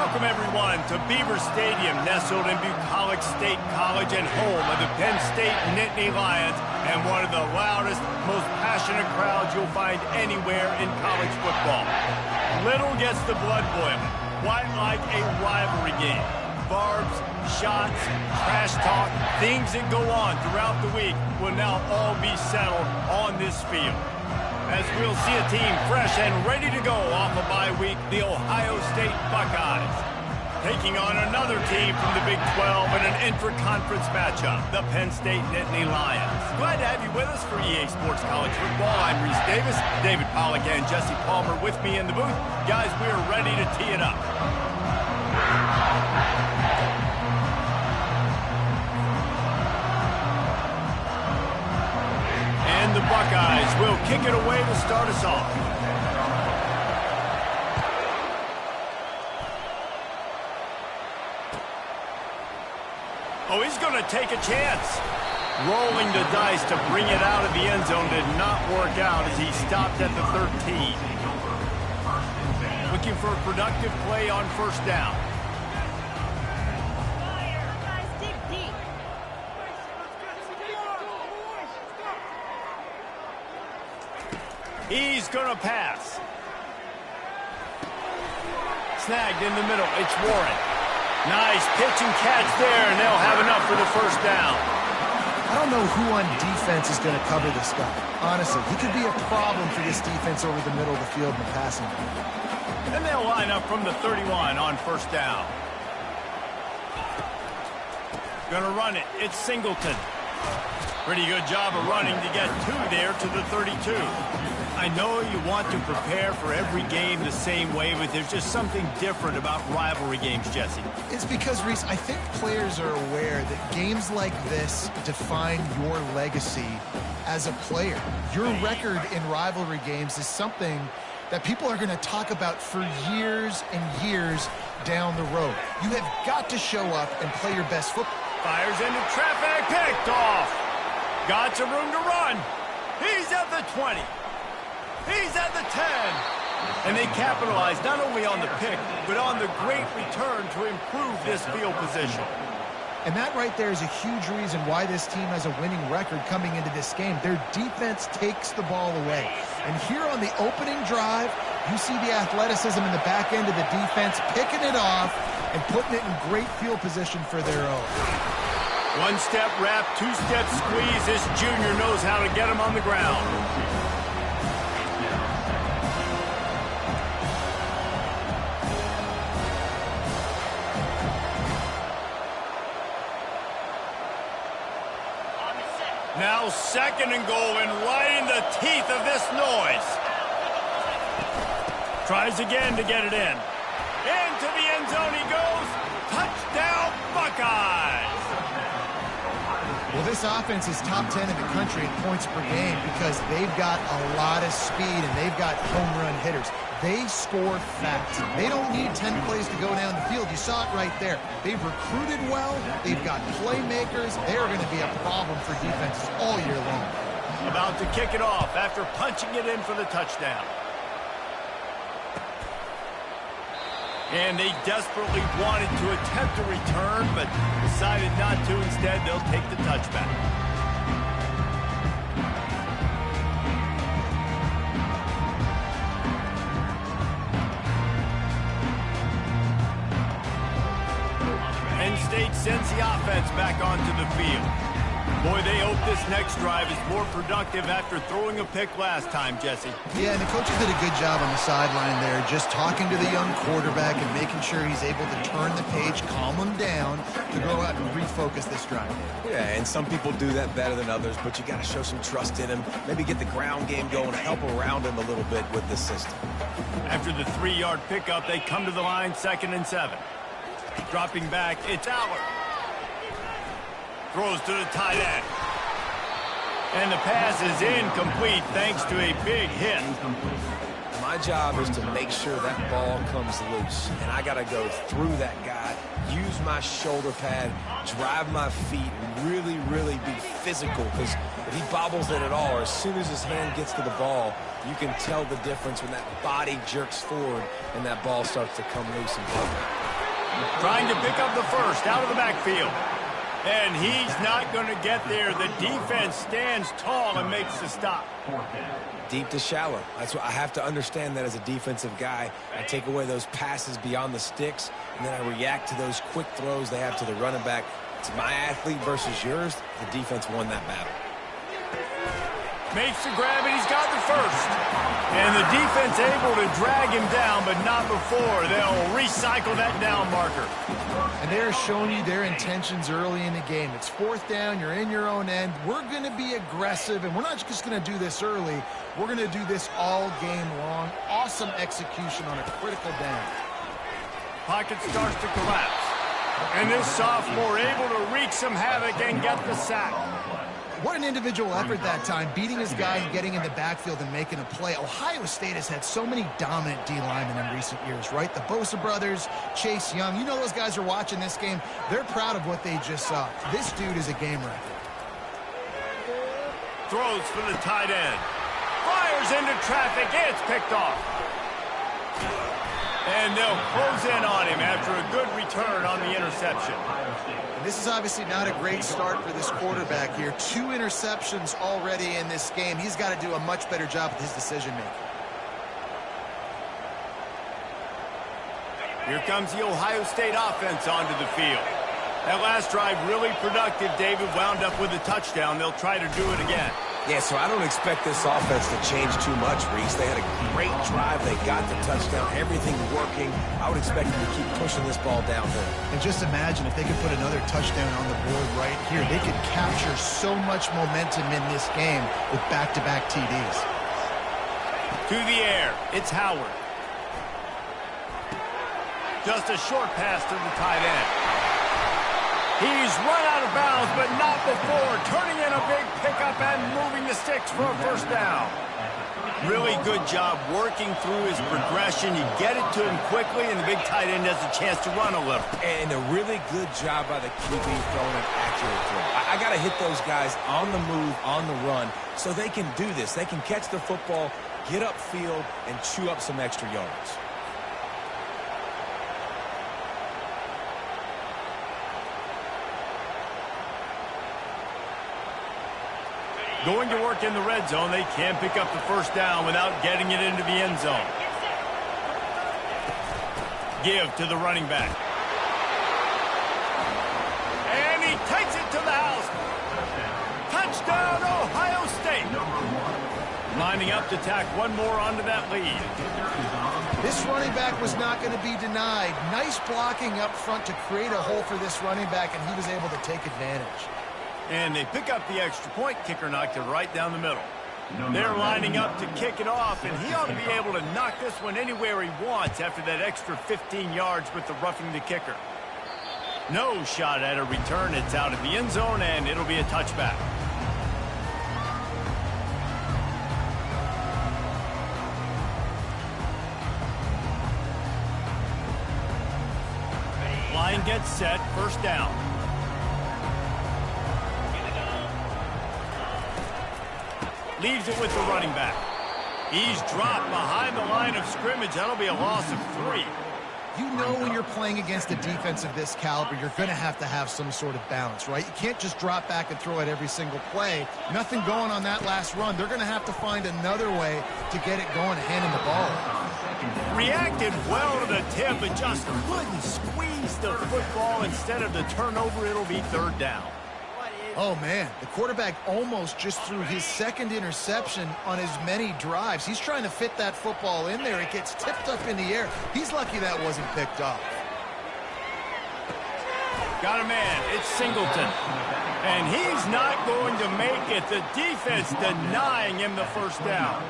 Welcome, everyone, to Beaver Stadium, nestled in Bucolic State College and home of the Penn State Nittany Lions, and one of the loudest, most passionate crowds you'll find anywhere in college football. Little gets the blood boiling, quite like a rivalry game. Barbs, shots, trash talk, things that go on throughout the week will now all be settled on this field. As we'll see a team fresh and ready to go off a bye week, the Ohio State Buckeyes, taking on another team from the Big 12 in an intra-conference matchup, the Penn State Nittany Lions. Glad to have you with us for EA Sports College Football. I'm Reese Davis, David Pollack and Jesse Palmer with me in the booth. Guys, we are ready to tee it up. And the Buckeyes will kick it away to start us off. Oh, he's going to take a chance. Rolling the dice to bring it out of the end zone did not work out as he stopped at the 13. Looking for a productive play on first down. He's going to pass. Snagged in the middle. It's Warren. Nice pitch and catch there, and they'll have enough for the first down. I don't know who on defense is going to cover this guy. Honestly, he could be a problem for this defense over the middle of the field in the passing game. And they'll line up from the 31 on first down. Going to run it. It's Singleton. Pretty good job of running to get two there to the 32. I know you want to prepare for every game the same way, but there's just something different about rivalry games, Jesse. It's because, Reese, I think players are aware that games like this define your legacy as a player. Your record in rivalry games is something that people are going to talk about for years and years down the road. You have got to show up and play your best football. Fires into traffic, picked off. Got some room to run. He's at the 20. He's at the 10. And they capitalize not only on the pick, but on the great return to improve this field position. And that right there is a huge reason why this team has a winning record coming into this game. Their defense takes the ball away. And here on the opening drive, you see the athleticism in the back end of the defense, picking it off and putting it in great field position for their own. One-step wrap, two-step squeeze. This junior knows how to get him on the ground. Now second and goal, and right in the teeth of this noise. Tries again to get it in. Into the end zone he goes. Touchdown, Buckeyes! Well, this offense is top 10 in the country in points per game because they've got a lot of speed and they've got home run hitters. They score fast. They don't need 10 plays to go down the field. You saw it right there. They've recruited well. They've got playmakers. They're going to be a problem for defenses all year long. About to kick it off after punching it in for the touchdown. And they desperately wanted to attempt a return, but decided not to. Instead, they'll take the touchback. Penn State sends the offense back onto the field. Boy, they hope this next drive is more productive after throwing a pick last time, Jesse. Yeah, and the coaches did a good job on the sideline there, just talking to the young quarterback and making sure he's able to turn the page, calm him down, to go out and refocus this drive. Yeah, and some people do that better than others, but you got to show some trust in him, maybe get the ground game going, help around him a little bit with this system. After the 3-yard pickup, they come to the line, 2nd and 7. Dropping back, it's Allard. Throws to the tight end. And the pass is incomplete thanks to a big hit. My job is to make sure that ball comes loose. And I got to go through that guy, use my shoulder pad, drive my feet, and really, really be physical. Because if he bobbles it at all, or as soon as his hand gets to the ball, you can tell the difference when that body jerks forward and that ball starts to come loose and pop. Trying to pick up the first out of the backfield. And he's not going to get there. The defense stands tall and makes the stop. Deep to shallow. That's what I have to understand that as a defensive guy. I take away those passes beyond the sticks, and then I react to those quick throws they have to the running back. It's my athlete versus yours. The defense won that battle. Makes the grab, and he's got the first. And the defense able to drag him down, but not before. They'll recycle that down marker. And they're showing you their intentions early in the game. It's fourth down. You're in your own end. We're going to be aggressive, and we're not just going to do this early. We're going to do this all game long. Awesome execution on a critical down. Pocket starts to collapse. And this sophomore able to wreak some havoc and get the sack. What an individual effort that time, beating his guy and getting in the backfield and making a play. Ohio State has had so many dominant D-linemen in recent years, right? The Bosa brothers, Chase Young. You know those guys are watching this game. They're proud of what they just saw. This dude is a game record. Throws for the tight end. Fires into traffic. It's picked off. And they'll close in on him after a good return on the interception. And this is obviously not a great start for this quarterback here. 2 interceptions already in this game. He's got to do a much better job with his decision-making. Here comes the Ohio State offense onto the field. That last drive really productive. David wound up with a touchdown. They'll try to do it again. Yeah, so I don't expect this offense to change too much, Reese. They had a great drive. They got the touchdown. Everything working. I would expect them to keep pushing this ball downhill. And just imagine if they could put another touchdown on the board right here. They could capture so much momentum in this game with back-to-back TDs. To the air. It's Howard. Just a short pass to the tight end. He's run out of bounds, but not before. Turning in a big pickup and moving the sticks for a first down. Really good job working through his progression. You get it to him quickly, and the big tight end has a chance to run a little. And a really good job by the QB throwing an accurate throw. I got to hit those guys on the move, on the run, so they can do this. They can catch the football, get upfield, and chew up some extra yards. Going to work in the red zone. They can't pick up the first down without getting it into the end zone. Give to the running back. And he takes it to the house. Touchdown, Ohio State. Lining up to tack one more onto that lead. This running back was not going to be denied. Nice blocking up front to create a hole for this running back, and he was able to take advantage. And they pick up the extra point. Kicker knocked it right down the middle. They're lining up to kick it off, and he ought to be able to knock this one anywhere he wants after that extra 15 yards with the roughing the kicker. No shot at a return. It's out of the end zone, and it'll be a touchback. Line gets set. First down. Leaves it with the running back. He's dropped behind the line of scrimmage. That'll be a loss of 3. You know when you're playing against a defense of this caliber, you're going to have some sort of balance, right? You can't just drop back and throw it every single play. Nothing going on that last run. They're going to have to find another way to get it going, handing the ball. Reacted well to the tip, but just couldn't squeeze the football. Instead of the turnover, it'll be third down. Oh, man, the quarterback almost just threw his second interception on as many drives. He's trying to fit that football in there. It gets tipped up in the air. He's lucky that wasn't picked up. Got a man. It's Singleton. And he's not going to make it. The defense denying him the first down.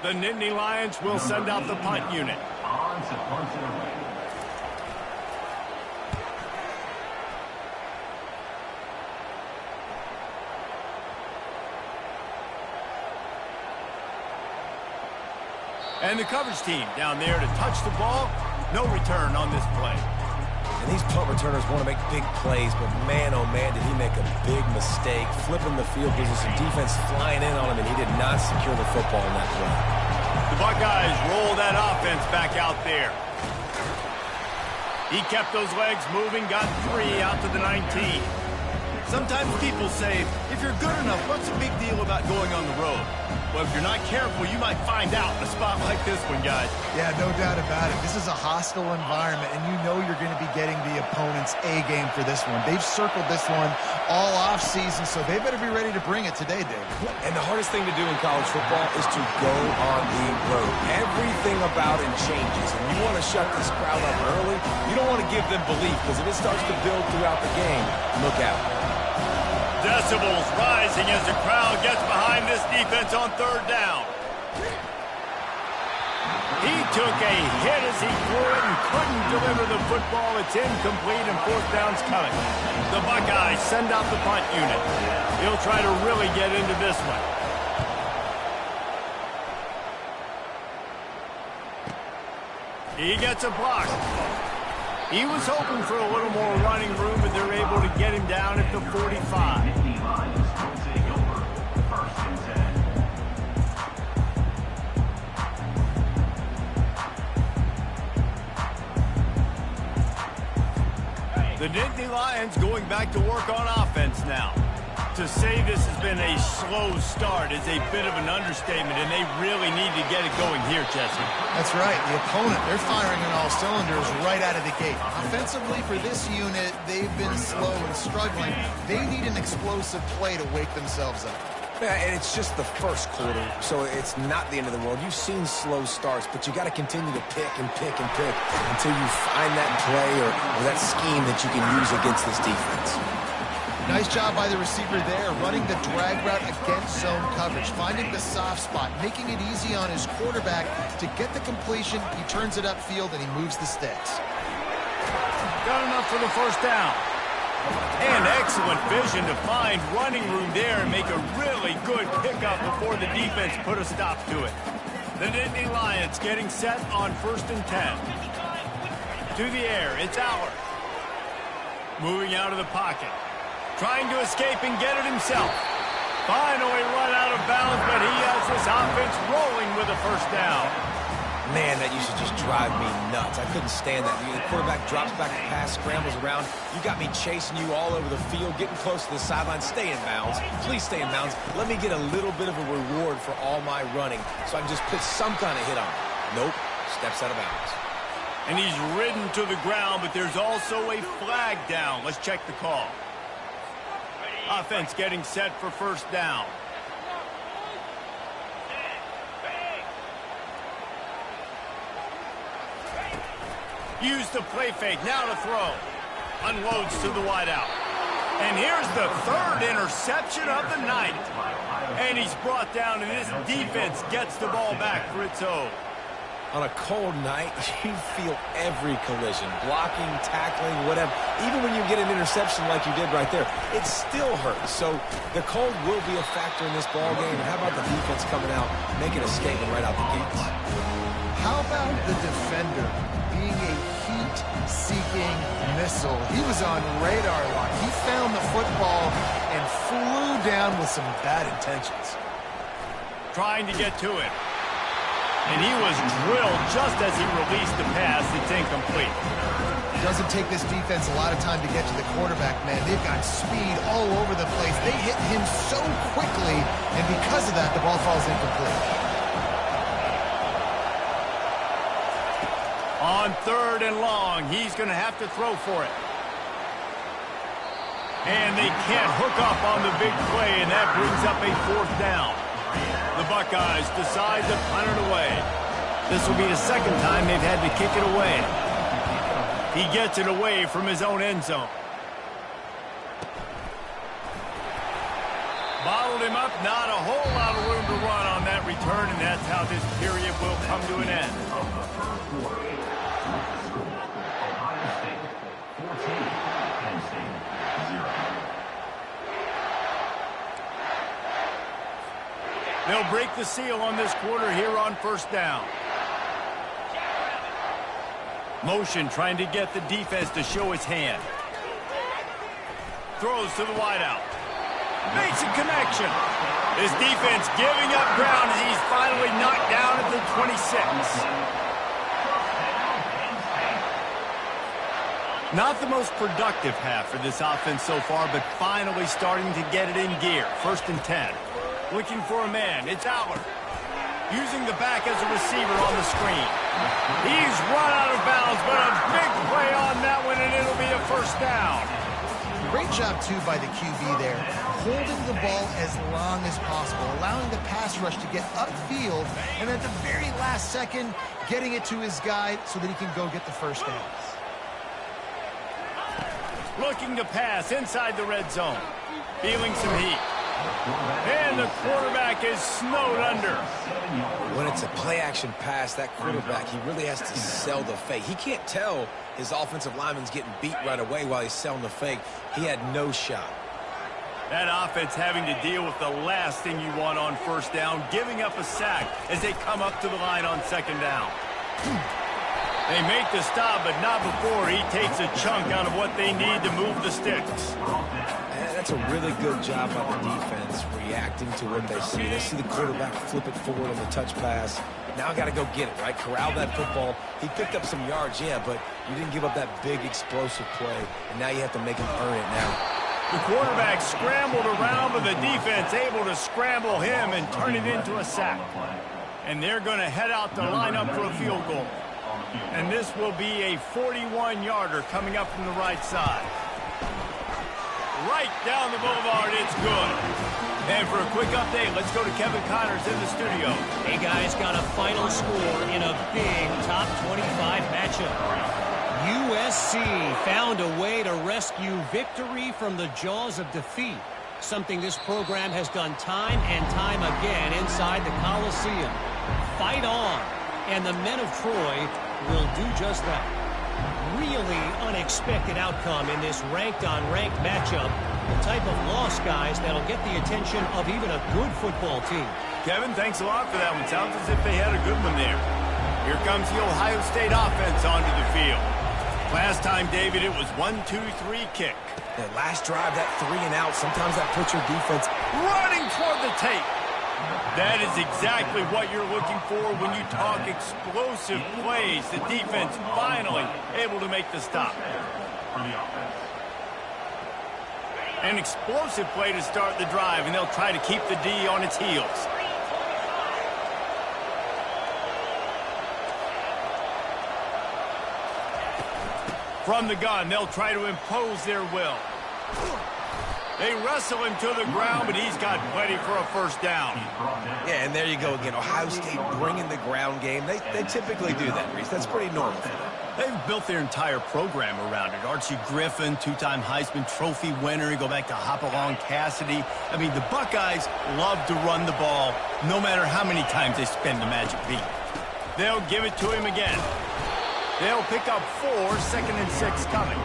The Nittany Lions will send out the punt unit. And the coverage team down there to touch the ball. No return on this play. And these punt returners want to make big plays, but man, oh man, did he make a big mistake. Flipping the field position, defense flying in on him, and he did not secure the football in that play. The Buckeyes roll that offense back out there. He kept those legs moving, got 3 out to the 19. Sometimes people say, if you're good enough, what's the big deal about going on the road? Well, if you're not careful, you might find out in a spot like this one, guys. Yeah, no doubt about it. This is a hostile environment, and you know you're going to be getting the opponent's A game for this one. They've circled this one all off-season, so they better be ready to bring it today, Dave. And the hardest thing to do in college football is to go on the road. Everything about it changes, and you want to shut this crowd up early. You don't want to give them belief, because if it starts to build throughout the game, look out. Decibels rising as the crowd gets behind this defense on 3rd down. He took a hit as he threw it and couldn't deliver the football. It's incomplete and 4th down's coming. The Buckeyes send out the punt unit. He'll try to really get into this one. He gets a block. He was hoping for a little more running room, but they're able to get him down at the 45. The Nittany Lions going back to work on offense now. To say this has been a slow start is a bit of an understatement, and they really need to get it going here, Jesse. That's right. The opponent, they're firing on all cylinders right out of the gate. Offensively, for this unit, they've been slow and struggling. They need an explosive play to wake themselves up. Yeah, and it's just the first quarter, so it's not the end of the world. You've seen slow starts, but you got to continue to pick and pick and pick until you find that play or that scheme that you can use against this defense. Nice job by the receiver there, running the drag route against zone coverage, finding the soft spot, making it easy on his quarterback to get the completion. He turns it upfield, and he moves the sticks. Got enough for the 1st down. And excellent vision to find running room there and make a really good pickup before the defense put a stop to it. The Nittany Lions getting set on 1st and 10. To the air, it's Allard. Moving out of the pocket. Trying to escape and get it himself. Finally run out of bounds, but he has this offense rolling with a 1st down. Man, that used to just drive me nuts. I couldn't stand that. The quarterback drops back the pass, scrambles around. You got me chasing you all over the field, getting close to the sideline. Stay in bounds. Please stay in bounds. Let me get a little bit of a reward for all my running so I can just put some kind of hit on it. Nope. Steps out of bounds. And he's ridden to the ground, but there's also a flag down. Let's check the call. Offense getting set for 1st down. Use the play fake, now to throw. Unloads to the wideout. And here's the 3rd interception of the night. And he's brought down, and this defense gets the ball back for its own. On a cold night, you feel every collision, blocking, tackling, whatever. Even when you get an interception like you did right there, it still hurts. So the cold will be a factor in this ball game. And how about the defense coming out, making a statement right out the gates? How about the defender being a heat-seeking missile? He was on radar lock. He found the football and flew down with some bad intentions. Trying to get to it. And he was drilled just as he released the pass. It's incomplete. It doesn't take this defense a lot of time to get to the quarterback, man. They've got speed all over the place. They hit him so quickly, and because of that, the ball falls incomplete. On 3rd and long, he's going to have to throw for it. And they can't hook up on the big play, and that brings up a 4th down. The Buckeyes decide to punt it away. This will be the 2nd time they've had to kick it away. He gets it away from his own end zone. Bottled him up, not a whole lot of room to run on that return, and that's how this period will come to an end. They'll break the seal on this quarter here on 1st down. Motion trying to get the defense to show its hand. Throws to the wideout. Makes a connection. His defense giving up ground as he's finally knocked down at the 26. Not the most productive half for this offense so far, but finally starting to get it in gear. 1st and 10. Looking for a man. It's Aller. Using the back as a receiver on the screen. He's run out of bounds, but a big play on that one, and it'll be a 1st down. Great job, too, by the QB there. Holding the ball as long as possible, allowing the pass rush to get upfield, and at the very last second, getting it to his guy so that he can go get the 1st down. Looking to pass inside the red zone. Feeling some heat. And the quarterback is snowed under. When it's a play-action pass, that quarterback, he really has to sell the fake. He can't tell his offensive lineman's getting beat right away while he's selling the fake. He had no shot. That offense having to deal with the last thing you want on 1st down, giving up a sack as they come up to the line on 2nd down. They make the stop, but not before he takes a chunk out of what they need to move the sticks. That's a really good job by the defense reacting to what they see. They see the quarterback flip it forward on the touch pass. Now got to go get it, right? Corral that football. He picked up some yards, yeah, but you didn't give up that big explosive play, and now you have to make him earn it now. The quarterback scrambled around, but the defense able to scramble him and turn it into a sack. And they're going to head out to line up for a field goal. And this will be a 41-yarder coming up from the right side. Right down the boulevard, it's good. And for a quick update, let's go to Kevin Connors in the studio. Hey, guys, got a final score in a big top 25 matchup. USC found a way to rescue victory from the jaws of defeat, something this program has done time and time again inside the Coliseum. Fight on, and the men of Troy will do just that. Really unexpected outcome in this ranked-on-ranked matchup. The type of loss, guys, that'll get the attention of even a good football team. Kevin, thanks a lot for that one. Sounds as if they had a good one there. Here comes the Ohio State offense onto the field. Last time, David, it was 1-2-3 kick. That last drive, that 3 and out, sometimes that puts your defense running toward the tape. That is exactly what you're looking for when you talk explosive plays. The defense finally able to make the stop. An explosive play to start the drive, and they'll try to keep the D on its heels. From the gun, they'll try to impose their will. They wrestle him to the ground, but he's got plenty for a 1st down. Yeah, and there you go again. Ohio State bringing the ground game. They typically do that, Reese. That's pretty normal for them. They've built their entire program around it. Archie Griffin, 2-time Heisman Trophy winner. You go back to Hopalong Cassidy. I mean, the Buckeyes love to run the ball, no matter how many times they spin the magic beat. They'll give it to him again. They'll pick up 4, 2nd and 6 coming.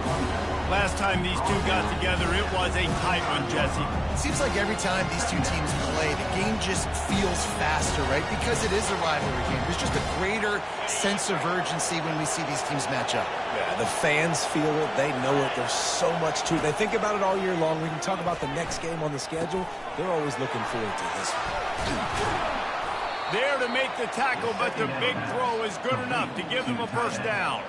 Last time these two got together, it was a tight one, Jesse. It seems like every time these two teams play, the game just feels faster, right? Because it is a rivalry game. There's just a greater sense of urgency when we see these teams match up. Yeah, the fans feel it. They know it. There's so much to it. They think about it all year long. We can talk about the next game on the schedule. They're always looking forward to this one. There to make the tackle, but the big throw is good enough to give them a 1st down.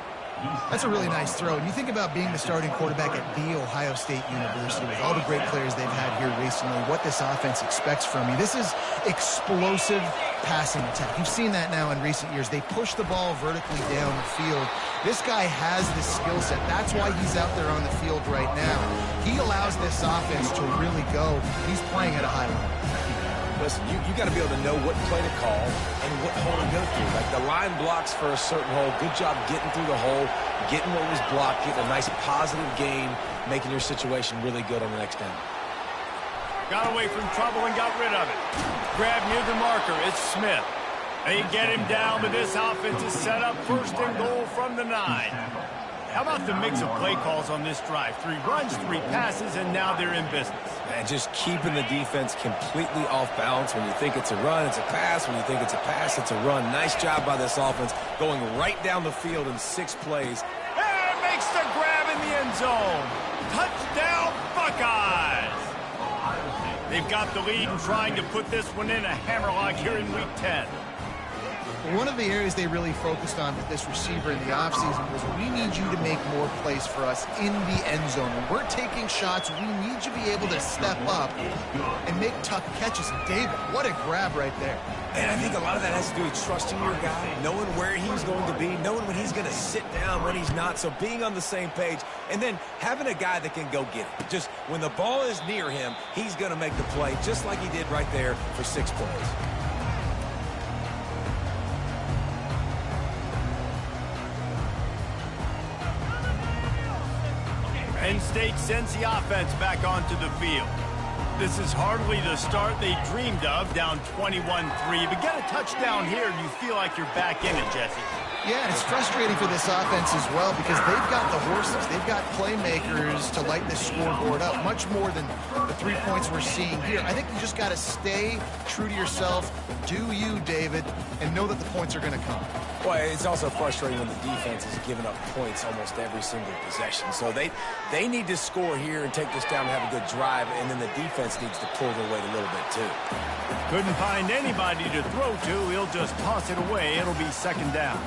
That's a really nice throw. And you think about being the starting quarterback at The Ohio State University with all the great players they've had here recently, what this offense expects from you. This is explosive passing attack. You've seen that now in recent years. They push the ball vertically down the field. This guy has the skill set. That's why he's out there on the field right now. He allows this offense to really go. He's playing at a high level. Listen, you got to be able to know what play to call and what hole to go through. Like the line blocks for a certain hole. Good job getting through the hole, getting what was blocked, getting a nice positive gain, making your situation really good on the next down. Got away from trouble and got rid of it. Grab near the marker. It's Smith. They get him down, but this offense is set up 1st and goal from the 9. How about the mix of play calls on this drive? 3 runs, 3 passes, and now they're in business. And just keeping the defense completely off balance. When you think it's a run, it's a pass. When you think it's a pass, it's a run. Nice job by this offense going right down the field in 6 plays. And makes the grab in the end zone. Touchdown, Buckeyes! They've got the lead and trying to put this one in a hammerlock here in Week 10. One of the areas they really focused on with this receiver in the offseason was we need you to make more plays for us in the end zone. When we're taking shots, we need you to be able to step up and make tough catches. And David, what a grab right there. And I think a lot of that has to do with trusting your guy, knowing where he's going to be, knowing when he's going to sit down, when he's not. So being on the same page, and then having a guy that can go get it. Just when the ball is near him, he's going to make the play, just like he did right there for 6 plays. Penn State sends the offense back onto the field. This is hardly the start they dreamed of, down 21-3. But get a touchdown here, and you feel like you're back in it, Jesse. Yeah, and it's frustrating for this offense as well because they've got the horses. They've got playmakers to light this scoreboard up, much more than the 3 points we're seeing here. I think you just got to stay true to yourself, do you, David, and know that the points are going to come. Well, it's also frustrating when the defense is giving up points almost every single possession. So they need to score here and take this down and have a good drive, and then the defense needs to pull their weight a little bit too. Couldn't find anybody to throw to. He'll just toss it away. It'll be second down.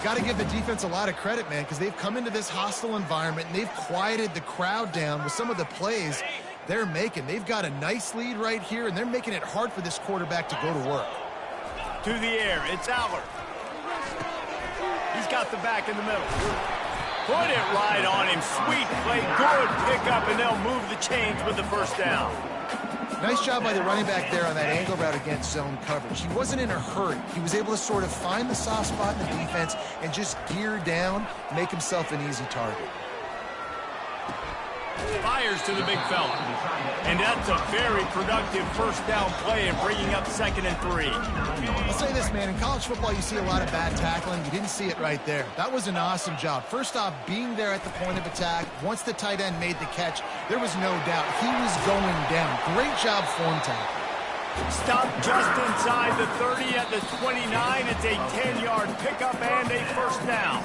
Got to give the defense a lot of credit, man, because they've come into this hostile environment and they've quieted the crowd down with some of the plays they're making. They've got a nice lead right here, and they're making it hard for this quarterback to go to work. To the air, it's Aller. He's got the back in the middle. Put it right on him. Sweet play, good pickup, and they'll move the chains with the first down. Nice job by the running back there on that angle route against zone coverage. He wasn't in a hurry. He was able to sort of find the soft spot in the defense and just gear down, make himself an easy target. Fires to the big fella. And that's a very productive first down play and bringing up 2nd and 3. I'll say this, man. In college football, you see a lot of bad tackling. You didn't see it right there. That was an awesome job. First off, being there at the point of attack. Once the tight end made the catch, there was no doubt he was going down. Great job form tackle. Stop just inside the 30 at the 29. It's a 10-yard pickup and a first down.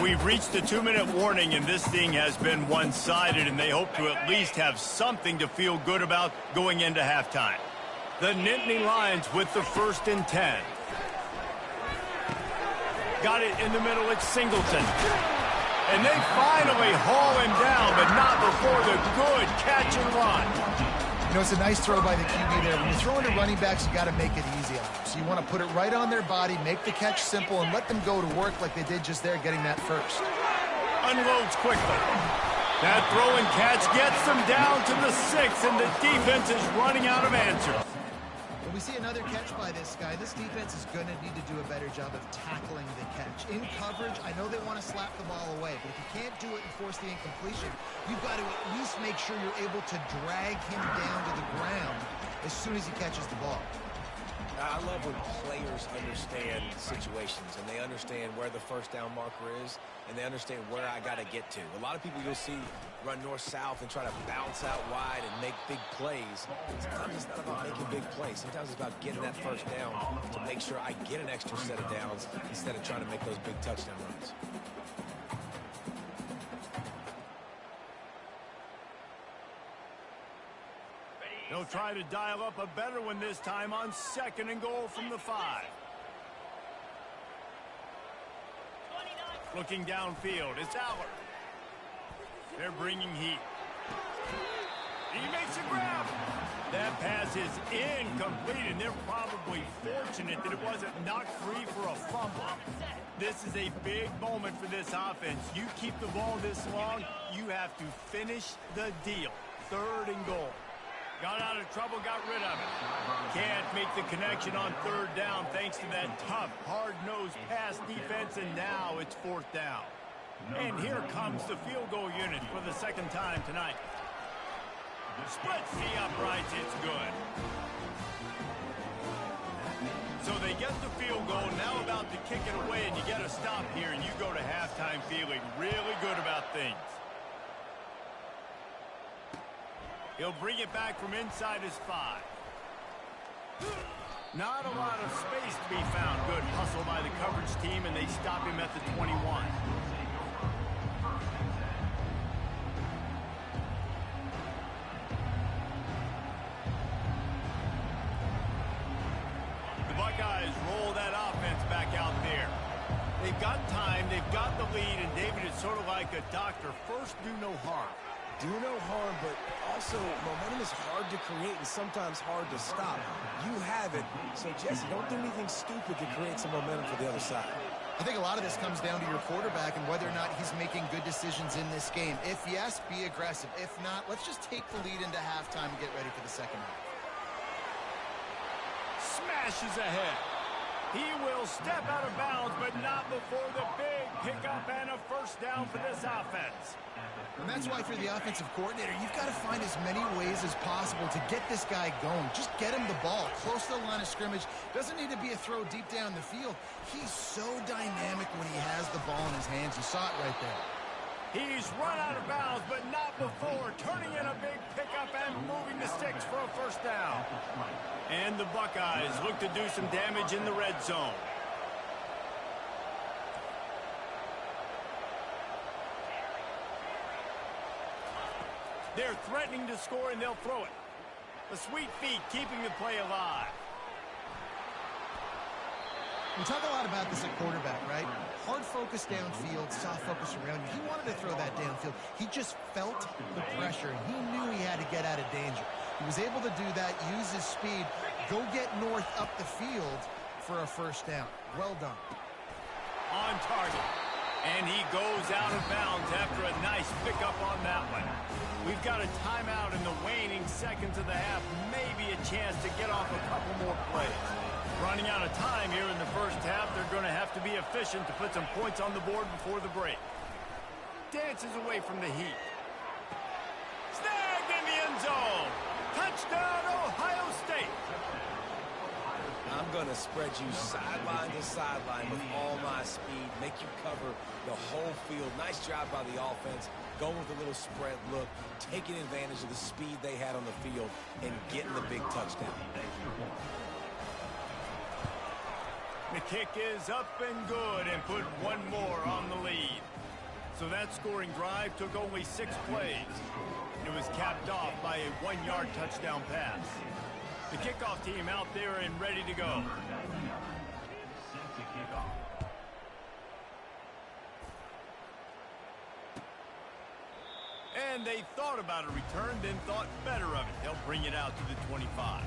We've reached the 2-minute warning, and this thing has been one-sided, and they hope to at least have something to feel good about going into halftime. The Nittany Lions with the 1st and 10. Got it in the middle, it's Singleton. And they finally haul him down, but not before the good catch and run. You know, it's a nice throw by the QB there. When you're throwing to running backs, you got to make it easy on them. So you want to put it right on their body, make the catch simple, and let them go to work like they did just there, getting that first. Unloads quickly. That throw and catch gets them down to the 6, and the defense is running out of answers. When we see another catch by this guy, this defense is going to need to do a better job of tackling the catch. In coverage, I know they want to slap the ball away, but if you can't do it and force the incompletion, you've got to at least make sure you're able to drag him down to the ground as soon as he catches the ball. I love when players understand situations and they understand where the first down marker is and they understand where I got to get to. A lot of people you'll see run north-south and try to bounce out wide and make big plays. Sometimes it's not about making big plays. Sometimes it's about getting that first down to make sure I get an extra set of downs instead of trying to make those big touchdown runs. They'll try to dial up a better one this time on 2nd and goal from the 5. Looking downfield, it's Aller. They're bringing heat. He makes a grab. That pass is incomplete, and they're probably fortunate that it wasn't knocked free for a fumble. This is a big moment for this offense. You keep the ball this long, you have to finish the deal. 3rd and goal. Got out of trouble, got rid of it. Can't make the connection on 3rd down thanks to that tough, hard-nosed pass defense, and now it's 4th down. And here comes the field goal unit for the 2nd time tonight. Splits the uprights, it's good. So they get the field goal, now about to kick it away, and you get a stop here, and you go to halftime feeling really good about things. He'll bring it back from inside his 5. Not a lot of space to be found. Good hustle by the coverage team, and they stop him at the 21. The Buckeyes roll that offense halftime. They've got the lead, and David is sort of like a doctor. First, do no harm. Do no harm, but also momentum is hard to create and sometimes hard to stop. You have it, so Jesse, don't do anything stupid to create some momentum for the other side. I think a lot of this comes down to your quarterback and whether or not he's making good decisions in this game. If yes, be aggressive. If not, let's just take the lead into halftime and get ready for the second half. Smashes ahead. He will step out of bounds, but not before the big pickup and a first down for this offense. And that's why, if you're the offensive coordinator, you've got to find as many ways as possible to get this guy going. Just get him the ball close to the line of scrimmage. Doesn't need to be a throw deep down the field. He's so dynamic when he has the ball in his hands. You saw it right there. He's run out of bounds, but not before turning in a big pickup and moving the sticks for a first down. And the Buckeyes look to do some damage in the red zone. They're threatening to score, and they'll throw it. The sweet feet keeping the play alive. We talk a lot about this at quarterback, right? Hard focus downfield, soft focus around you. He wanted to throw that downfield. He just felt the pressure, and he knew he had to get out of danger. He was able to do that, use his speed, go get north up the field for a first down. Well done. On target. And he goes out of bounds after a nice pickup on that one. We've got a timeout in the waning seconds of the half. Maybe a chance to get off a couple more plays. Running out of time here in the first half. They're going to have to be efficient to put some points on the board before the break. Dances away from the heat. Snagged in the end zone. Touchdown, Ohio State. I'm going to spread you sideline to sideline with all my speed, make you cover the whole field. Nice job by the offense, going with a little spread look, taking advantage of the speed they had on the field, and getting the big touchdown. The kick is up and good and put one more on the lead. So that scoring drive took only 6 plays. It was capped off by a 1-yard touchdown pass. The kickoff team out there and ready to go. And they thought about a return, then thought better of it. They'll bring it out to the 25.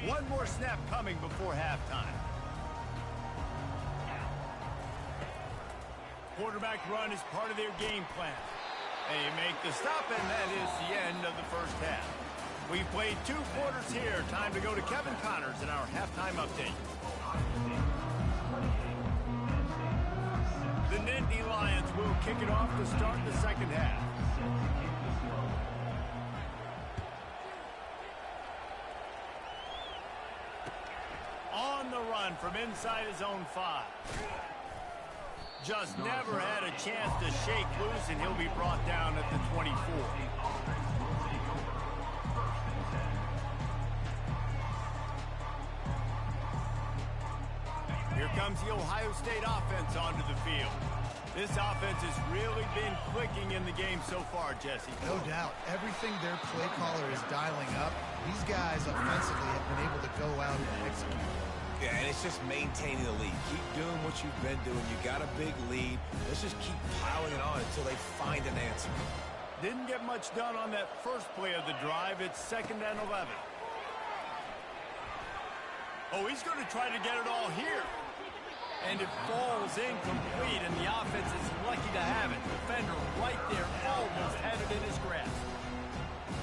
One more snap coming before halftime. Quarterback run is part of their game plan. They make the stop, and that is the end of the first half. We've played 2 quarters here. Time to go to Kevin Connors in our halftime update. The Nittany Lions will kick it off to start the second half. On the run from inside his own 5. Just never had a chance to shake loose, and he'll be brought down at the 24. Here comes the Ohio State offense onto the field. This offense has really been clicking in the game so far, Jesse. No doubt. Everything their play caller is dialing up, these guys offensively have been able to go out and execute. Yeah, and it's just maintaining the lead. Keep doing what you've been doing. You got a big lead. Let's just keep piling it on until they find an answer. Didn't get much done on that first play of the drive. It's 2nd and 11. Oh, he's going to try to get it all here. And it falls incomplete, and the offense is lucky to have it. Defender right there almost had it in his grasp.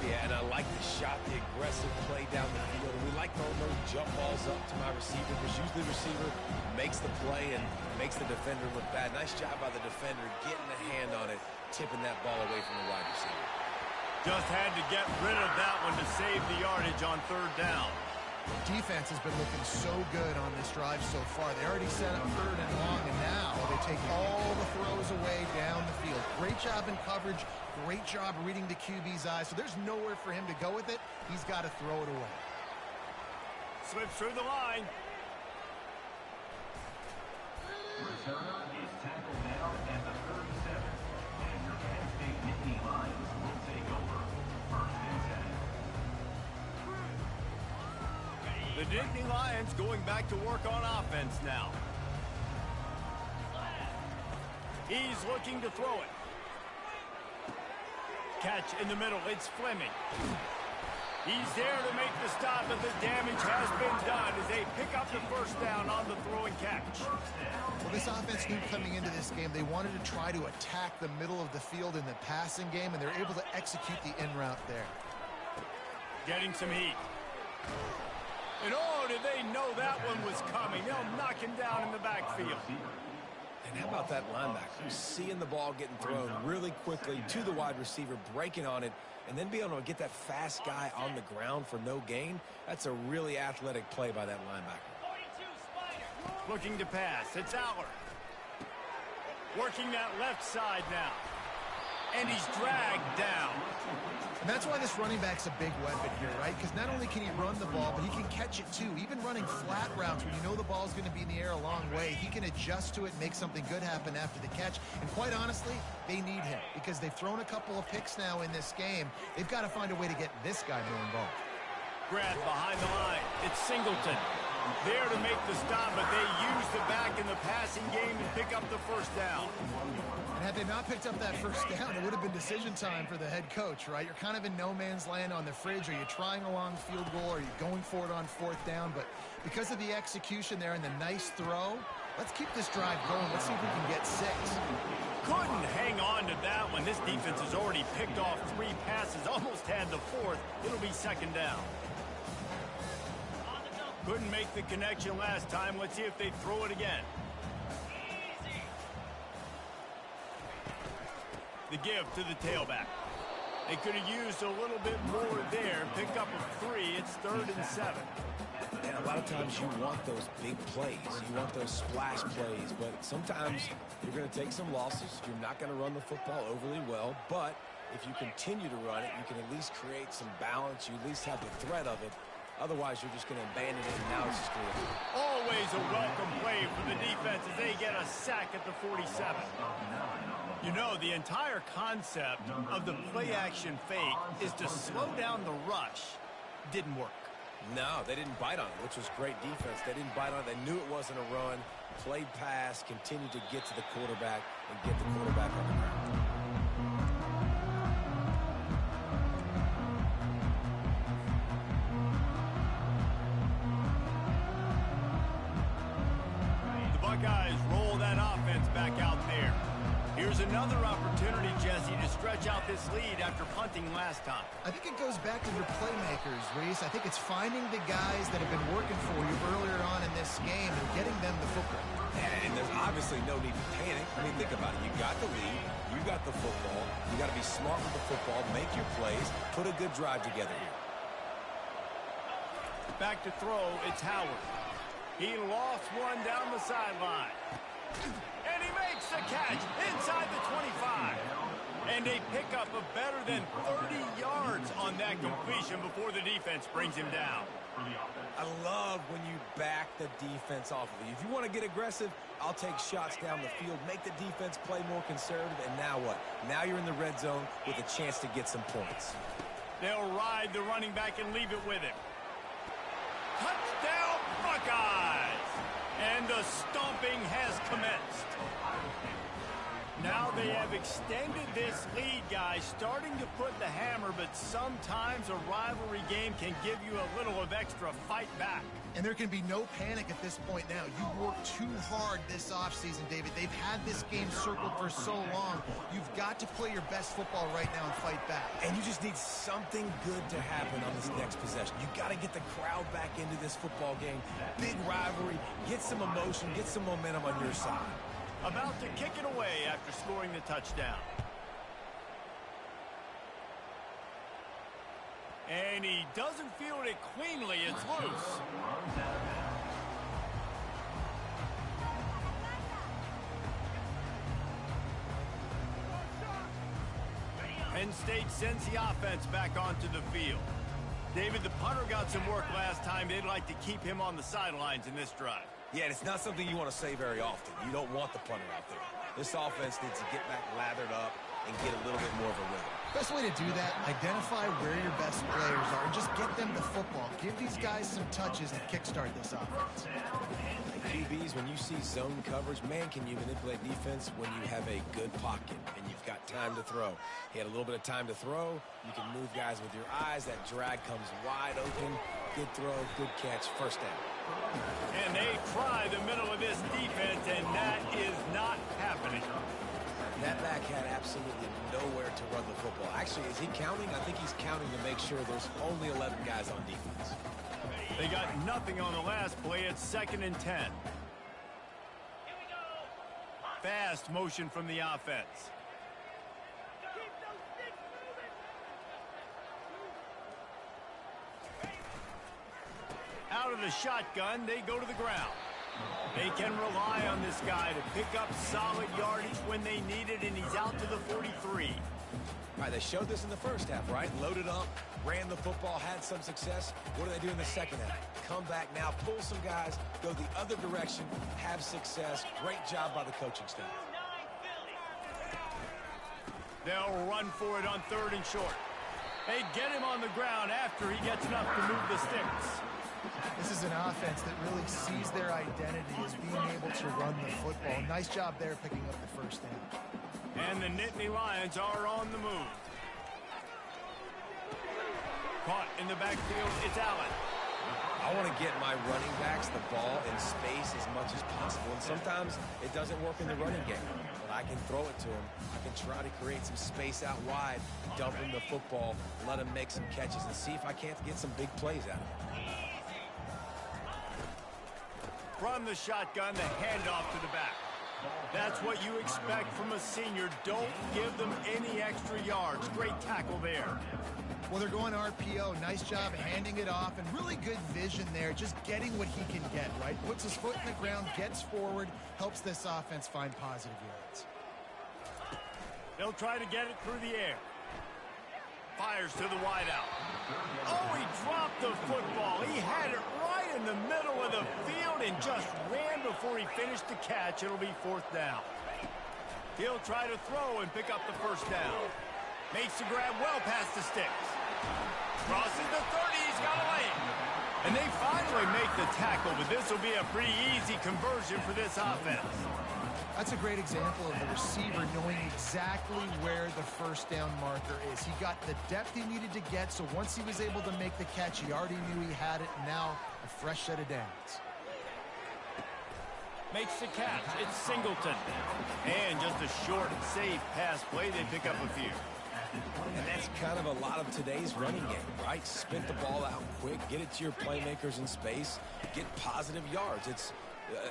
Yeah, and I like the shot, the aggressive play down the field. We like throwing those jump balls up to my receiver, because usually the receiver makes the play and makes the defender look bad. Nice job by the defender getting a hand on it, tipping that ball away from the wide receiver. Just had to get rid of that one to save the yardage on 3rd down. Defense has been looking so good on this drive so far. They already set up 3rd and long, and now they take all the throws away down the field. Great job in coverage. Great job reading the QB's eyes. So there's nowhere for him to go with it. He's got to throw it away. Slips through the line. Returner is tackled down at the 37. And your Penn State Nittany Lions will take over 1st and 10. The Nittany Lions going back to work on offense now. He's looking to throw it. Catch in the middle. It's Fleming. He's there to make the stop, but the damage has been done as they pick up the first down on the throw and catch. Well, this offense knew coming into this game they wanted to try to attack the middle of the field in the passing game, and they're able to execute the in route there. Getting some heat. And oh, did they know that one was coming? They'll knock him down in the backfield. And how about that linebacker? Seeing the ball getting thrown really quickly to the wide receiver, breaking on it, and then being able to get that fast guy on the ground for no gain. That's a really athletic play by that linebacker. Looking to pass. It's Aller. Working that left side now. And he's dragged down. And that's why this running back's a big weapon here, right? Because not only can he run the ball, but he can catch it too. Even running flat routes when you know the ball's going to be in the air a long way, he can adjust to it, make something good happen after the catch. And quite honestly, they need him because they've thrown a couple of picks now in this game. They've got to find a way to get this guy more involved. Grab behind the line. It's Singleton. There to make the stop, but they use the back in the passing game and pick up the first down. And had they not picked up that first down, it would have been decision time for the head coach, right? You're kind of in no man's land on the fridge. Are you trying a long field goal? Are you going for it on fourth down? But because of the execution there and the nice throw, let's keep this drive going. Let's see if we can get 6. Couldn't hang on to that one. This defense has already picked off 3 passes, almost had the 4th. It'll be second down. Couldn't make the connection last time. Let's see if they throw it again. The give to the tailback. They could have used a little bit more there. Pick up a 3. It's 3rd and 7. And a lot of times you want those big plays. You want those splash plays. But sometimes you're going to take some losses. You're not going to run the football overly well. But if you continue to run it, you can at least create some balance. You at least have the threat of it. Otherwise, you're just going to abandon it, and now it's just going to... Always a welcome play for the defense as they get a sack at the 47. You know, the entire concept of the play-action fake is to slow down the rush. Didn't work. No, they didn't bite on it, which was great defense. They didn't bite on it. They knew it wasn't a run. Played pass, continued to get to the quarterback and get the quarterback on the ground. Buckeyes roll that offense back out there. Here's another opportunity, Jesse, to stretch out this lead after punting last time. I think it goes back to your playmakers, Reese. I think it's finding the guys that have been working for you earlier on in this game and getting them the football. And there's obviously no need to panic. I mean, think about it. You got the lead. You got the football. You got to be smart with the football, make your plays, put a good drive together here. Back to throw, it's Howard. He lost one down the sideline. And he makes the catch inside the 25. And they pick up a better than 30 yards on that completion before the defense brings him down. I love when you back the defense off of you. If you want to get aggressive, I'll take shots down the field, make the defense play more conservative, and now what? Now you're in the red zone with a chance to get some points. They'll ride the running back and leave it with him. Touchdown, Buckeyes! And the stomping has commenced. Now they have extended this lead, guys, starting to put the hammer, but sometimes a rivalry game can give you a little of extra fight back. And there can be no panic at this point now. You've worked too hard this offseason, David. They've had this game circled for so long. You've got to play your best football right now and fight back. And you just need something good to happen on this next possession. You got to get the crowd back into this football game. Big rivalry. Get some emotion. Get some momentum on your side. About to kick it away after scoring the touchdown. And he doesn't field it cleanly. It's loose. Penn State sends the offense back onto the field. David, the punter got some work last time. They'd like to keep him on the sidelines in this drive. Yeah, and it's not something you want to say very often. You don't want the punter out there. This offense needs to get back lathered up, and get a little bit more of a rhythm. Best way to do that, identify where your best players are and just get them the football. Give these guys some touches and kickstart this offense. QBs, when you see zone coverage, man, can you manipulate defense when you have a good pocket and you've got time to throw. He had a little bit of time to throw. You can move guys with your eyes. That drag comes wide open. Good throw, good catch, first down. And they try the middle of this defense, and that is not happening. That back had absolutely nowhere to run the football. Actually, is he counting? I think he's counting to make sure there's only 11 guys on defense. They got nothing on the last play. It's 2nd and 10. Fast motion from the offense. Out of the shotgun, they go to the ground. They can rely on this guy to pick up solid yardage when they need it, and he's out to the 43. All right, they showed this in the first half, right? Loaded up, ran the football, had some success. What do they do in the second half? Come back now, pull some guys, go the other direction, have success. Great job by the coaching staff. They'll run for it on 3rd and short. They get him on the ground after he gets enough to move the sticks. This is an offense that really sees their identity as being able to run the football. Nice job there picking up the first down. And the Nittany Lions are on the move. Caught in the backfield, it's Allen. I want to get my running backs the ball in space as much as possible. And sometimes it doesn't work in the running game. But I can throw it to him. I can try to create some space out wide, dump him the football, let him make some catches, and see if I can't get some big plays out of him. From the shotgun, the handoff to the back. That's what you expect from a senior. Don't give them any extra yards. Great tackle there. Well, they're going RPO. Nice job handing it off, and really good vision there, just getting what he can get, right? Puts his foot in the ground, gets forward, helps this offense find positive yards. They'll try to get it through the air. Fires to the wideout. Oh, he dropped the football. He had it right in the middle of the field and just ran before he finished the catch. It'll be 4th down. He'll try to throw and pick up the first down. Makes the grab well past the sticks. Crosses the 30. He's got a lane. And they finally make the tackle, but this will be a pretty easy conversion for this offense. That's a great example of the receiver knowing exactly where the first down marker is. He got the depth he needed to get, so once he was able to make the catch, he already knew he had it. Now a fresh set of downs. Makes the catch. It's Singleton. And just a short, safe pass play. They pick up a few. And that's kind of a lot of today's running game, right? Spit the ball out quick, get it to your playmakers in space, get positive yards. It's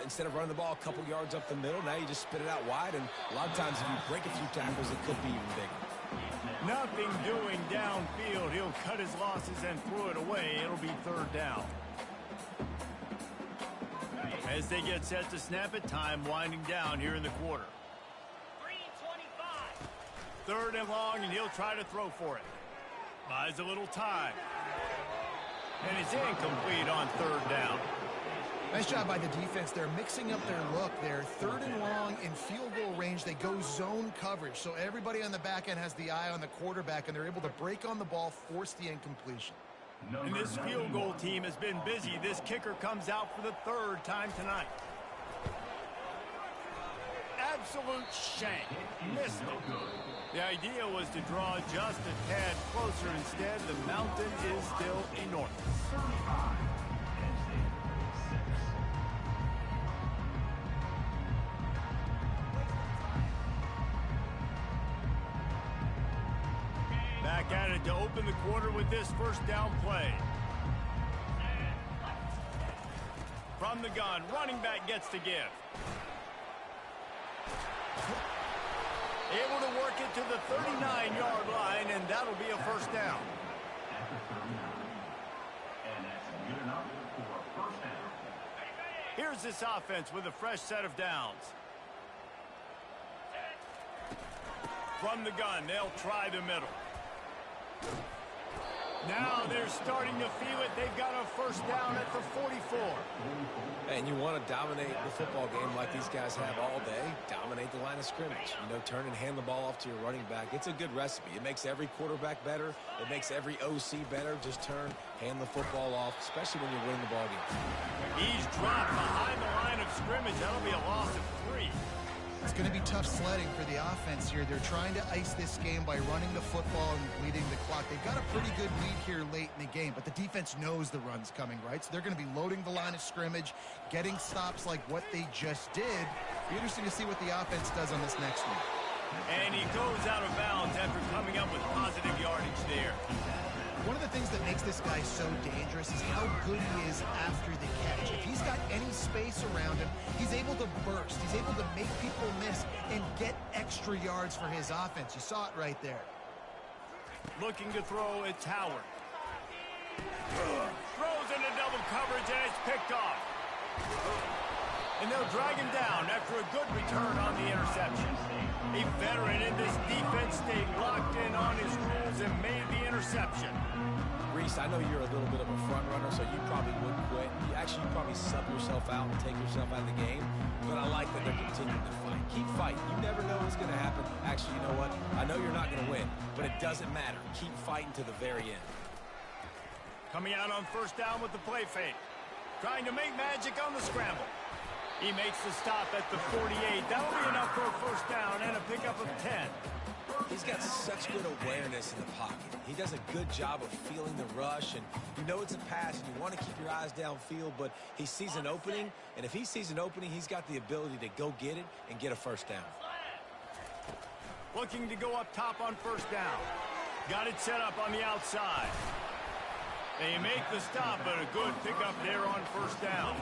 instead of running the ball a couple yards up the middle, now you just spit it out wide, and a lot of times if you break a few tackles, it could be even bigger. Nothing doing downfield. He'll cut his losses and throw it away. It'll be 3rd down. As they get set to snap it, time winding down here in the quarter. 3rd and long, and he'll try to throw for it. Buys a little time. And it's incomplete on 3rd down. Nice job by the defense. They're mixing up their look there. 3rd and long in field goal range. They go zone coverage. So everybody on the back end has the eye on the quarterback, and they're able to break on the ball, force the incompletion. And this field goal team has been busy. This kicker comes out for the 3rd time tonight. Absolute shank. Missed it. The idea was to draw just a tad closer. Instead, the mountain is still enormous. Back at it to open the quarter with this first down play. From the gun, running back gets to give. Able to work it to the 39-yard line, and that'll be a first down. And that's good enough for a first down. Here's this offense with a fresh set of downs. From the gun, they'll try the middle. Now they're starting to feel it. They've got a first down at the 44. And you want to dominate the football game like these guys have all day. Dominate the line of scrimmage. You know, turn and hand the ball off to your running back. It's a good recipe. It makes every quarterback better. It makes every OC better. Just turn, hand the football off, especially when you're winning the ball game. He's dropped behind the line of scrimmage. That'll be a loss of 3. It's going to be tough sledding for the offense here. They're trying to ice this game by running the football and bleeding the clock. They've got a pretty good lead here late in the game, but the defense knows the run's coming, right? So they're going to be loading the line of scrimmage, getting stops like what they just did. Be interesting to see what the offense does on this next one. And he goes out of bounds after coming up with positive yardage there. One of the things that makes this guy so dangerous is how good he is after the catch. If he's got any space around him, he's able to burst. He's able to make people miss and get extra yards for his offense. You saw it right there. Looking to throw, it's Howard. Throws into double coverage, and it's picked off. And they'll drag him down after a good return on the interception. A veteran in this defense stayed locked in on his rules and made the interception. Reese, I know you're a little bit of a front runner, so you probably wouldn't quit. You probably sub yourself out and take yourself out of the game. But I like that they're continuing to fight. Keep fighting. You never know what's going to happen. Actually, you know what? I know you're not going to win, but it doesn't matter. Keep fighting to the very end. Coming out on first down with the play fake. Trying to make magic on the scramble. He makes the stop at the 48. That'll be enough for a first down and a pickup of 10. He's got such good awareness in the pocket. He does a good job of feeling the rush, and you know it's a pass, and you want to keep your eyes downfield, but he sees an opening, and if he sees an opening, he's got the ability to go get it and get a first down. Looking to go up top on first down. Got it set up on the outside. They make the stop, but a good pickup there on first down.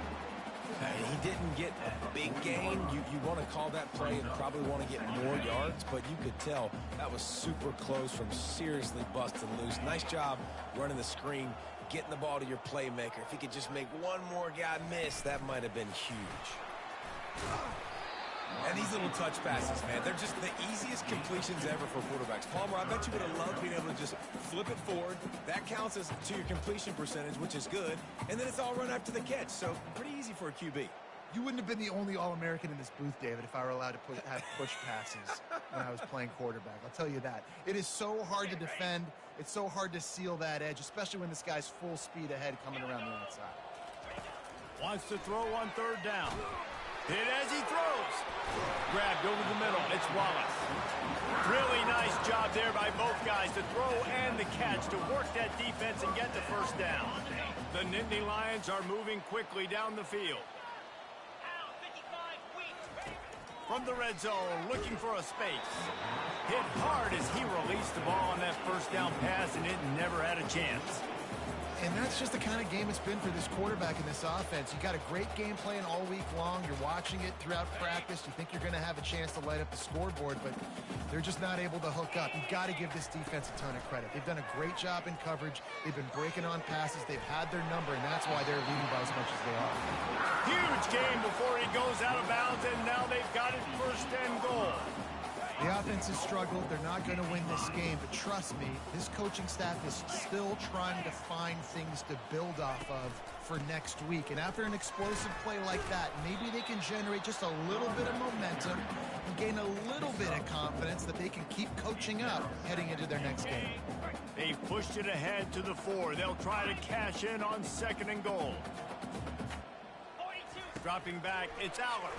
He didn't get a big gain. You want to call that play and probably want to get more yards, but you could tell that was super close from seriously busting loose. Nice job running the screen, getting the ball to your playmaker. If he could just make one more guy miss, that might have been huge. And these little touch passes, man, they're just the easiest completions ever for quarterbacks. Palmer, I bet you would have loved being able to just flip it forward. That counts as to your completion percentage, which is good. And then it's all run after the catch, so pretty easy for a QB. You wouldn't have been the only All-American in this booth, David, if I were allowed to have push passes when I was playing quarterback. I'll tell you that. It is so hard to defend. It's so hard to seal that edge, especially when this guy's full speed ahead coming around the outside. Wants to throw on third down. Hit as he throws. Grabbed over the middle. It's Wallace. Really nice job there by both guys to throw and the catch to work that defense and get the first down. The Nittany Lions are moving quickly down the field. From the red zone, looking for a space. Hit hard as he released the ball on that first down pass, and it never had a chance. And that's just the kind of game it's been for this quarterback in this offense. You got a great game plan all week long. You're watching it throughout practice. You think you're going to have a chance to light up the scoreboard, but they're just not able to hook up. You've got to give this defense a ton of credit. They've done a great job in coverage. They've been breaking on passes. They've had their number, and that's why they're leading by as much as they are. Huge game before he goes out of bounds, and now they've got it first and goal. The offense has struggled. They're not going to win this game, but trust me, this coaching staff is still trying to find things to build off of for next week. And after an explosive play like that, maybe they can generate just a little bit of momentum and gain a little bit of confidence that they can keep coaching up heading into their next game. They pushed it ahead to the 4. They'll try to cash in on second and goal. Dropping back, it's Aller.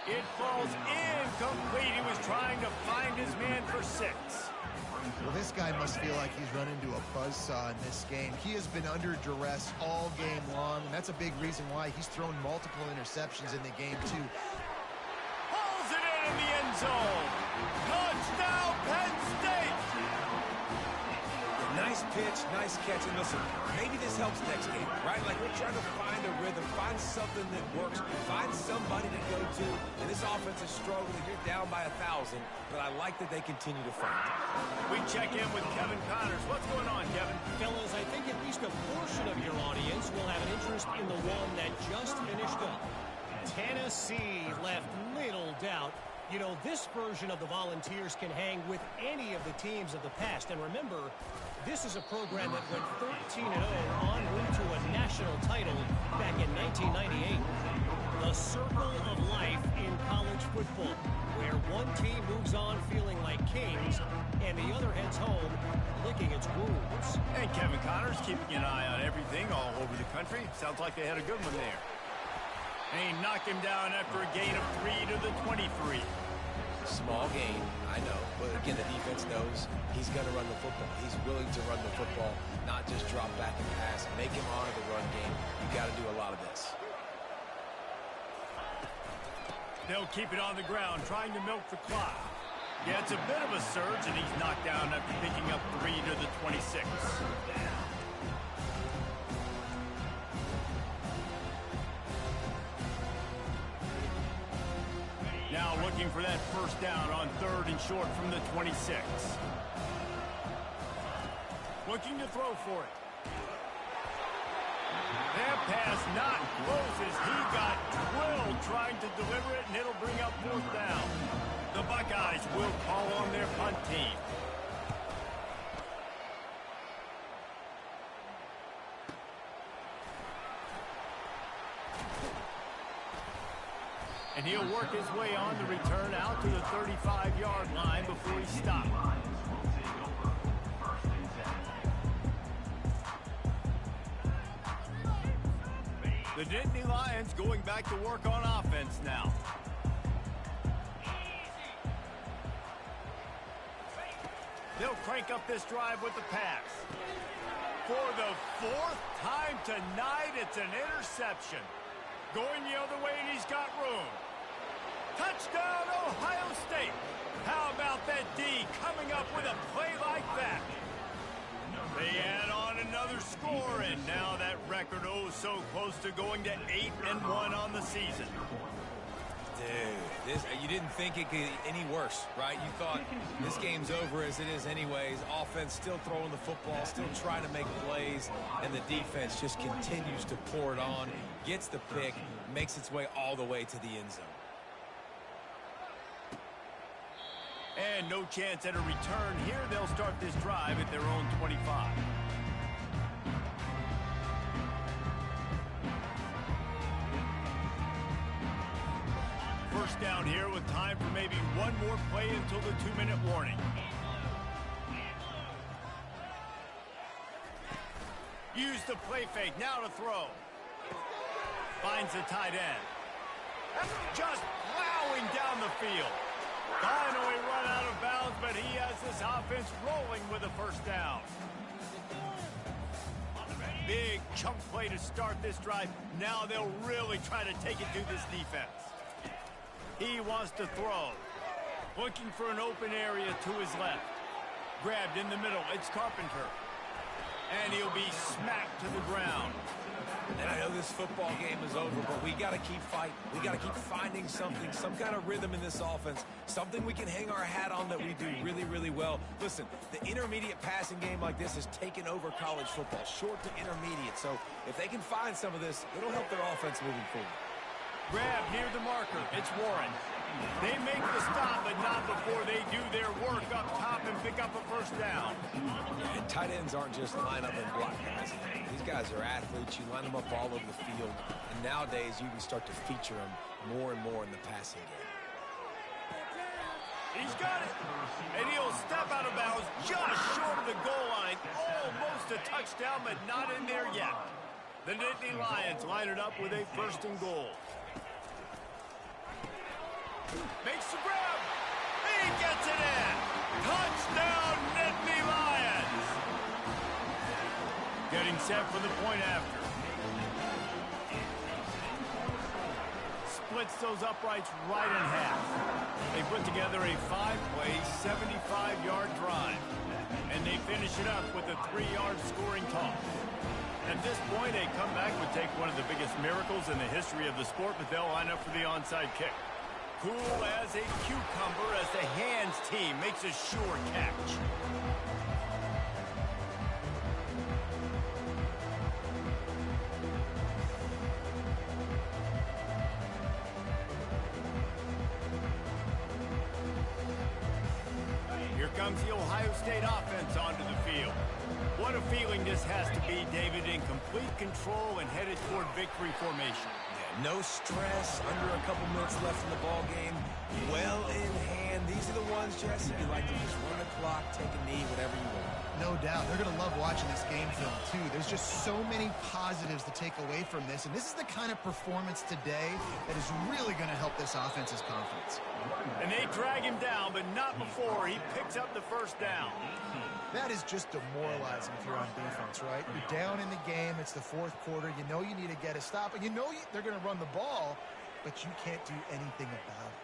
It falls incomplete. He was trying to find his man for 6. Well, this guy must feel like he's run into a buzzsaw in this game. He has been under duress all game long, and that's a big reason why he's thrown multiple interceptions in the game, too. Pulls it in the end zone. Touchdown, Penn State! Nice pitch, nice catch, and listen, maybe this helps next game, right? Like we're trying to find a rhythm, find something that works, find somebody to go to, and this offense is struggling. You're down by 1,000, but I like that they continue to fight. We check in with Kevin Connors. What's going on, Kevin? Fellas, I think at least a portion of your audience will have an interest in the one that just finished up. Tennessee left little doubt You know, this version of the Volunteers can hang with any of the teams of the past. And remember, this is a program that went 13-0 en route to a national title back in 1998. The circle of life in college football, where one team moves on feeling like kings and the other heads home licking its wounds. And Kevin Connors keeping an eye on everything all over the country. Sounds like they had a good one there. And he knocked him down after a gain of 3 to the 23. Small gain, I know. But again, the defense knows he's going to run the football. He's willing to run the football, not just drop back and pass. Make him honor the run game. You got to do a lot of this. They'll keep it on the ground, trying to milk the clock. Yeah, it's a bit of a surge, and he's knocked down after picking up 3 to the 26. Now looking for that first down on 3rd and short from the 26. Looking to throw for it. That pass not close as he got drilled trying to deliver it, and it'll bring up 4th down. The Buckeyes will call on their punt team. And he'll work his way on the return out to the 35-yard line before he stopped. The Nittany Lions going back to work on offense now. They'll crank up this drive with the pass. For the 4th time tonight, it's an interception. Going the other way, and he's got room. Touchdown, Ohio State. How about that D coming up with a play like that? They add on another score, and now that record so close to going to 8-1 on the season. Dude, you didn't think it could get any worse, right? You thought this game's over as it is anyways. Offense still throwing the football, still trying to make plays, and the defense just continues to pour it on, gets the pick, makes its way all the way to the end zone. And no chance at a return here. They'll start this drive at their own 25. First down here with time for maybe one more play until the 2-minute warning. Use the play fake, now to throw. Finds the tight end. Just plowing down the field. Finally run out of bounds, but he has this offense rolling with a first down. Big chunk play to start this drive. Now they'll really try to take it to this defense. He wants to throw. Looking for an open area to his left. Grabbed in the middle. It's Carpenter. And he'll be smacked to the ground. And I know this football game is over, but we got to keep fighting. We got to keep finding something, some kind of rhythm in this offense, something we can hang our hat on that we do really, really well. Listen, the intermediate passing game like this has taken over college football, short to intermediate. So if they can find some of this, it'll help their offense moving forward. Grab near the marker. It's Warren. They make the stop, but not before they do their work up top and pick up a first down. And tight ends aren't just line up and block guys. These guys are athletes. You line them up all over the field. And nowadays, you can start to feature them more and more in the passing game. He's got it. And he'll step out of bounds just short of the goal line. Almost a touchdown, but not in there yet. The Nittany Lions line it up with a 1st and goal. Makes the grab. He gets it in. Touchdown, Nittany Lions. Getting set for the point after. Splits those uprights right in half. They put together a 5-play, 75-yard drive. And they finish it up with a 3-yard scoring toss. At this point, a comeback would take one of the biggest miracles in the history of the sport, but they'll line up for the onside kick. Cool as a cucumber as the hands team makes a sure catch. comes the Ohio State offense onto the field. What a feeling this has to be, David, in complete control and headed toward victory formation. Yeah, no stress, under a couple minutes left in the ball game, well in hand. These are the ones, Jesse, you like to just run the clock, take a knee, whatever you want. No doubt. They're going to love watching this game film, too. There's just so many positives to take away from this, and this is the kind of performance today that is really going to help this offense's confidence. And they drag him down, but not before he picks up the first down. That is just demoralizing if you're on defense, right? You're down in the game. It's the fourth quarter. You know you need to get a stop, and you know they're going to run the ball, but you can't do anything about it.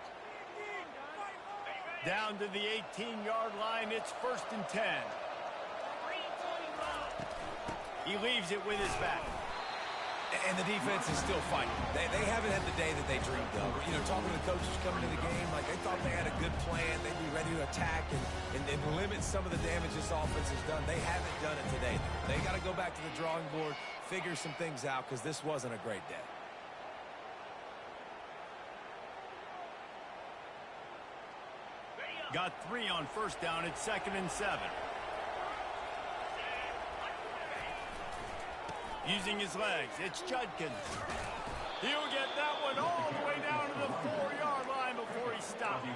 Down to the 18-yard line, it's 1st and 10. He leaves it with his back. And the defense is still fighting. They haven't had the day that they dreamed of. You know, talking to the coaches coming to the game, like they thought they had a good plan. They'd be ready to attack and limit some of the damage this offense has done. They haven't done it today. They got to go back to the drawing board, figure some things out, because this wasn't a great day. Got 3 on 1st down. It's 2nd and 7. Using his legs, it's Judkins. He'll get that one all the way down to the 4-yard line before he stops.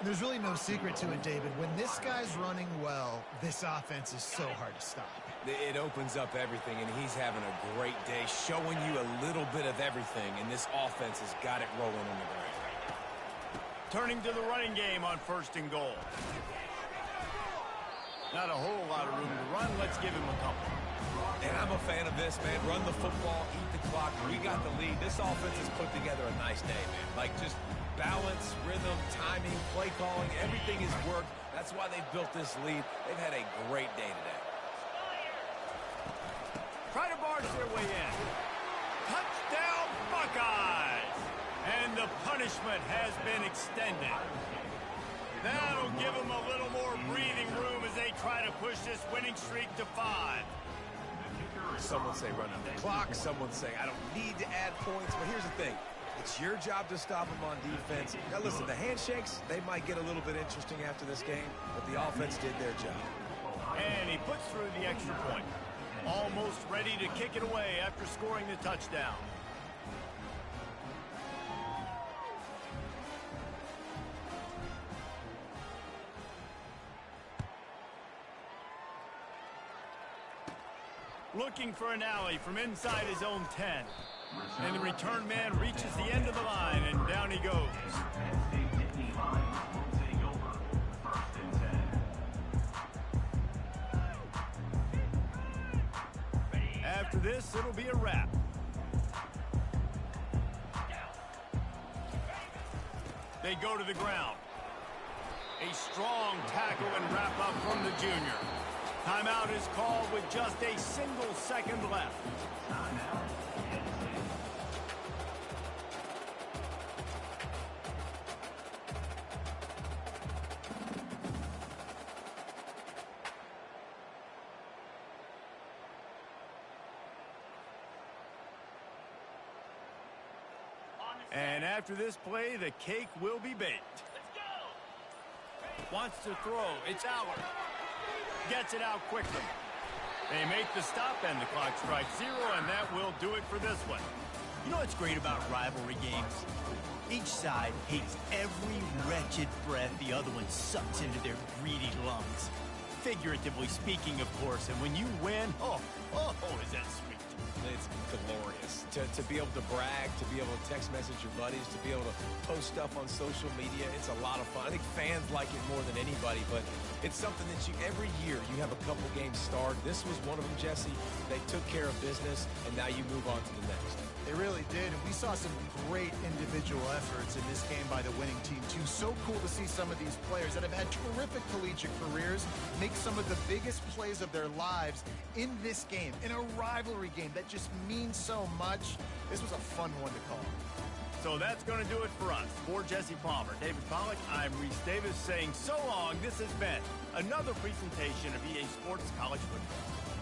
There's really no secret to it, David. When this guy's running well, this offense is so hard to stop. It opens up everything, and he's having a great day, showing you a little bit of everything, and this offense has got it rolling on the ground. Turning to the running game on 1st and goal. Not a whole lot of room to run. Let's give him a couple. And I'm a fan of this, man. Run the football, eat the clock. We got the lead. This offense has put together a nice day, man. Like, just balance, rhythm, timing, play calling, everything has worked. That's why they've built this lead. They've had a great day today. Try to barge their way in. Touchdown, Buckeyes! And the punishment has been extended. That'll give them a little more breathing room as they try to push this winning streak to 5. Some would say run out the clock. Some would say I don't need to add points. But here's the thing. It's your job to stop them on defense. Now, listen, the handshakes, they might get a little bit interesting after this game, but the offense did their job. And he puts through the extra point. Almost ready to kick it away after scoring the touchdown. Looking for an alley from inside his own 10. And the return man reaches the end of the line, and down he goes. After this, it'll be a wrap. They go to the ground. A strong tackle and wrap up from the junior. Timeout is called with just a single second left. And after this play, the cake will be baked. Wants to throw. It's Aller. Gets it out quickly. They make the stop, and the clock strikes 0, and that will do it for this one. You know what's great about rivalry games? Each side hates every wretched breath the other one sucks into their greedy lungs. Figuratively speaking, of course, and when you win, oh, is that sweet. It's glorious to be able to brag, to be able to text message your buddies, to be able to post stuff on social media. It's a lot of fun. I think fans like it more than anybody, but it's something that every year you have a couple games start. This was one of them, Jesse. They took care of business, and now you move on to the next. They really did, and we saw some great individual efforts in this game by the winning team, too. So cool to see some of these players that have had terrific collegiate careers make some of the biggest plays of their lives in this game, in a rivalry game that just means so much. This was a fun one to call. So that's going to do it for us. For Jesse Palmer, David Pollack, I'm Reese Davis saying so long. This has been another presentation of EA Sports College Football.